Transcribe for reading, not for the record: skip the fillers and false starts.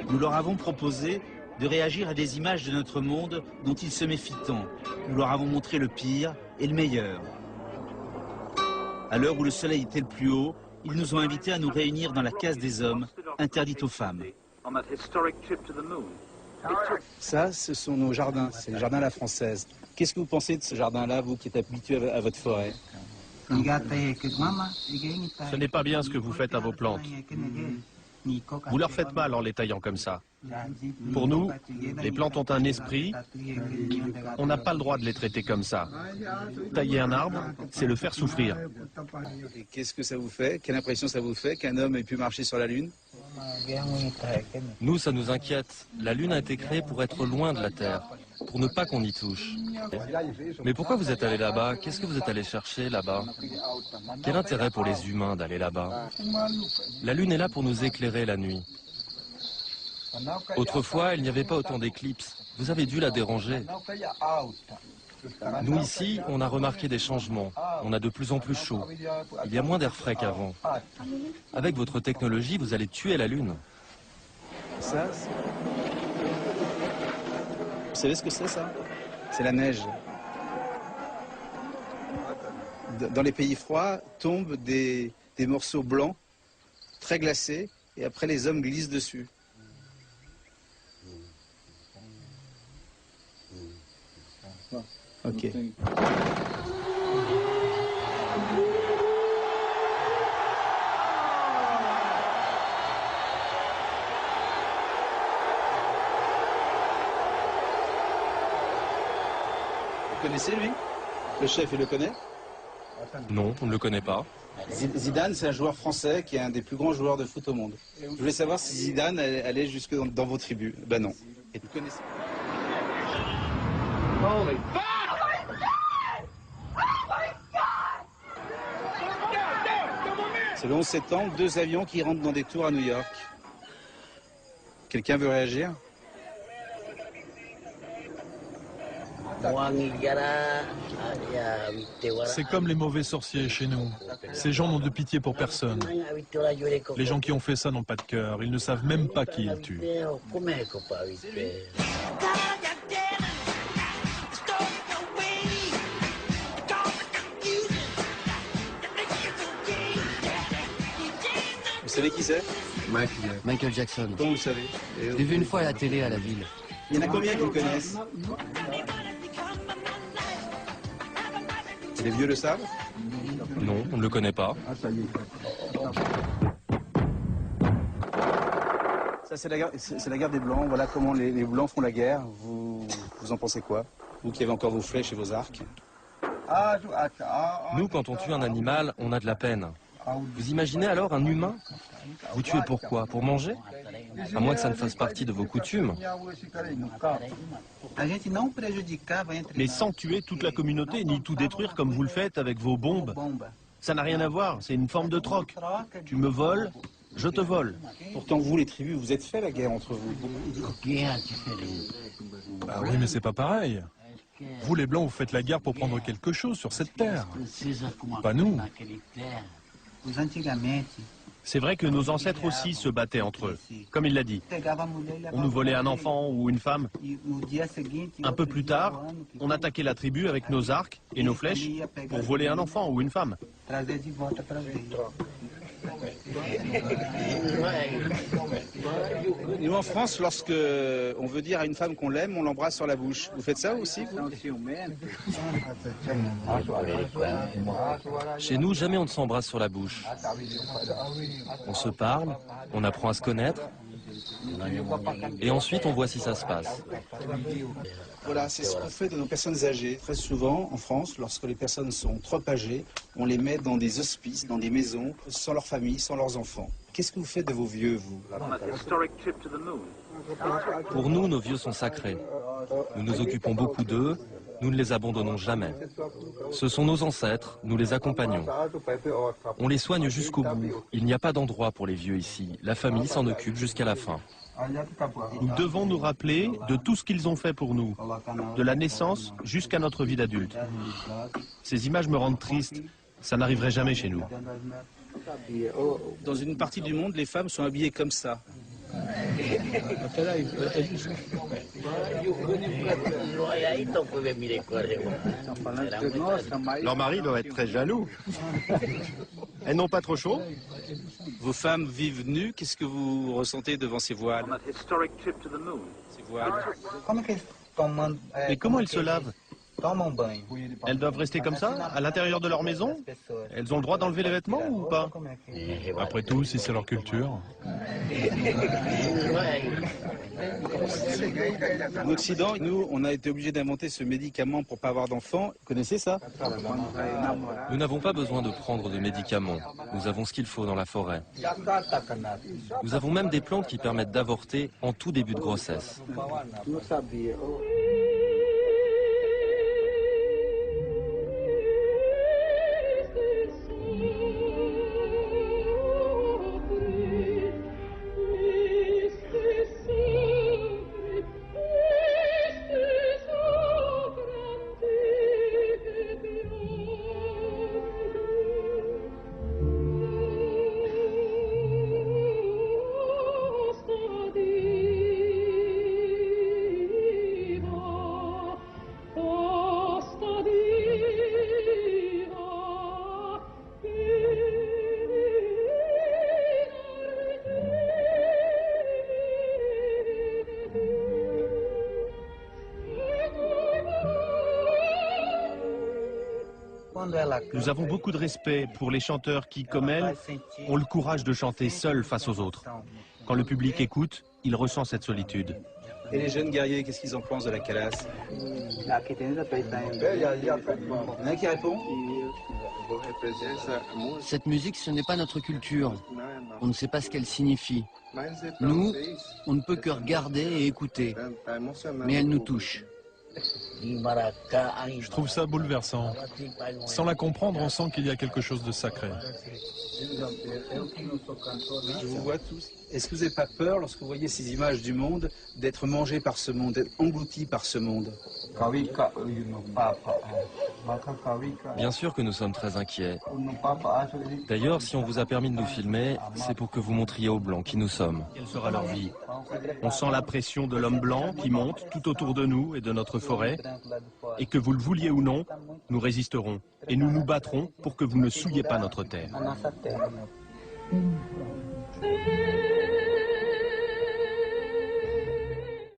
Nous leur avons proposé de réagir à des images de notre monde dont ils se méfient tant. Nous leur avons montré le pire et le meilleur. À l'heure où le soleil était le plus haut, ils nous ont invités à nous réunir dans la case des hommes, interdite aux femmes. Ça, ce sont nos jardins, c'est le jardin à la française. Qu'est-ce que vous pensez de ce jardin-là, vous qui êtes habitué à votre forêt? Ce n'est pas bien ce que vous faites à vos plantes. Vous leur faites mal en les taillant comme ça. Pour nous, les plantes ont un esprit. On n'a pas le droit de les traiter comme ça. Tailler un arbre, c'est le faire souffrir. Qu'est-ce que ça vous fait? Quelle impression ça vous fait qu'un homme ait pu marcher sur la Lune? Nous, ça nous inquiète. La Lune a été créée pour être loin de la Terre, pour ne pas qu'on y touche. Mais pourquoi vous êtes allé là-bas? Qu'est-ce que vous êtes allé chercher là-bas? Quel intérêt pour les humains d'aller là-bas? La Lune est là pour nous éclairer la nuit. Autrefois, il n'y avait pas autant d'éclipses. Vous avez dû la déranger. Nous, ici, on a remarqué des changements. On a de plus en plus chaud. Il y a moins d'air frais qu'avant. Avec votre technologie, vous allez tuer la Lune. Ça, vous savez ce que c'est, ça? C'est la neige. Dans les pays froids, tombent des morceaux blancs, très glacés, et après les hommes glissent dessus. Ok. Vous connaissez lui? Le chef, il le connaît? Non, on ne le connaît pas. Zidane, c'est un joueur français qui est un des plus grands joueurs de foot au monde. Je voulais savoir si Zidane allait jusque dans vos tribus. Ben non. Et vous connaissez? C'est le 11 septembre, 2 avions qui rentrent dans des tours à New York. Quelqu'un veut réagir? C'est comme les mauvais sorciers chez nous. Ces gens n'ont de pitié pour personne. Les gens qui ont fait ça n'ont pas de cœur. Ils ne savent même pas qui ils tuent. Vous savez qui c'est? Michael Jackson. Comment vous savez? Je l'ai vu une fois à la télé à la ville. Il y en a combien qui le connaissent? Les vieux le savent? Non, on ne le connaît pas. Ça, c'est la guerre des Blancs. Voilà comment les Blancs font la guerre. Vous en pensez quoi? Vous qui avez encore vos flèches et vos arcs. Nous, quand on tue un animal, on a de la peine. Vous imaginez alors un humain? Vous tuez pourquoi? Pour manger? À moins que ça ne fasse partie de vos coutumes. Mais sans tuer toute la communauté, ni tout détruire comme vous le faites avec vos bombes. Ça n'a rien à voir, c'est une forme de troc. Tu me voles, je te vole. Pourtant, vous, les tribus, vous êtes fait la guerre entre vous. Bah oui, mais c'est pas pareil. Vous, les Blancs, vous faites la guerre pour prendre quelque chose sur cette terre. Pas nous. C'est vrai que nos ancêtres aussi se battaient entre eux, comme il l'a dit. On nous volait un enfant ou une femme. Un peu plus tard, on attaquait la tribu avec nos arcs et nos flèches pour voler un enfant ou une femme. Nous, en France, lorsque on veut dire à une femme qu'on l'aime, on l'embrasse sur la bouche. Vous faites ça aussi, vous? Chez nous, jamais on ne s'embrasse sur la bouche. On se parle, on apprend à se connaître, et ensuite on voit si ça se passe. Voilà, c'est ce qu'on fait de nos personnes âgées. Très souvent, en France, lorsque les personnes sont trop âgées, on les met dans des hospices, dans des maisons, sans leur famille, sans leurs enfants. Qu'est-ce que vous faites de vos vieux, vous? Pour nous, nos vieux sont sacrés. Nous nous occupons beaucoup d'eux, nous ne les abandonnons jamais. Ce sont nos ancêtres, nous les accompagnons. On les soigne jusqu'au bout. Il n'y a pas d'endroit pour les vieux ici. La famille s'en occupe jusqu'à la fin. Nous devons nous rappeler de tout ce qu'ils ont fait pour nous, de la naissance jusqu'à notre vie d'adulte. Ces images me rendent triste. Ça n'arriverait jamais chez nous. Dans une partie du monde, les femmes sont habillées comme ça. Leur mari doit être très jaloux. Elles n'ont pas trop chaud? Vos femmes vivent nues, qu'est-ce que vous ressentez devant ces voiles? Ces voiles. Et comment elles se lavent? Elles doivent rester comme ça, à l'intérieur de leur maison? Elles ont le droit d'enlever les vêtements ou pas? Après tout, si c'est leur culture. En Occident, nous, on a été obligés d'inventer ce médicament pour pas avoir d'enfants. Vous connaissez ça? Nous n'avons pas besoin de prendre de médicaments. Nous avons ce qu'il faut dans la forêt. Nous avons même des plantes qui permettent d'avorter en tout début de grossesse. Nous avons beaucoup de respect pour les chanteurs qui, comme elles, ont le courage de chanter seuls face aux autres. Quand le public écoute, il ressent cette solitude. Et les jeunes guerriers, qu'est-ce qu'ils en pensent de la calasse? Il y en a un qui répond? Cette musique, ce n'est pas notre culture. On ne sait pas ce qu'elle signifie. Nous, on ne peut que regarder et écouter. Mais elle nous touche. Je trouve ça bouleversant. Sans la comprendre, on sent qu'il y a quelque chose de sacré. Je vous vois tous. Est-ce que vous n'avez pas peur, lorsque vous voyez ces images du monde, d'être mangé par ce monde, d'être englouti par ce monde? Bien sûr que nous sommes très inquiets. D'ailleurs, si on vous a permis de nous filmer, c'est pour que vous montriez aux Blancs qui nous sommes. Quelle sera leur vie? On sent la pression de l'homme blanc qui monte tout autour de nous et de notre forêt. Et que vous le vouliez ou non, nous résisterons. Et nous nous battrons pour que vous ne souilliez pas notre terre.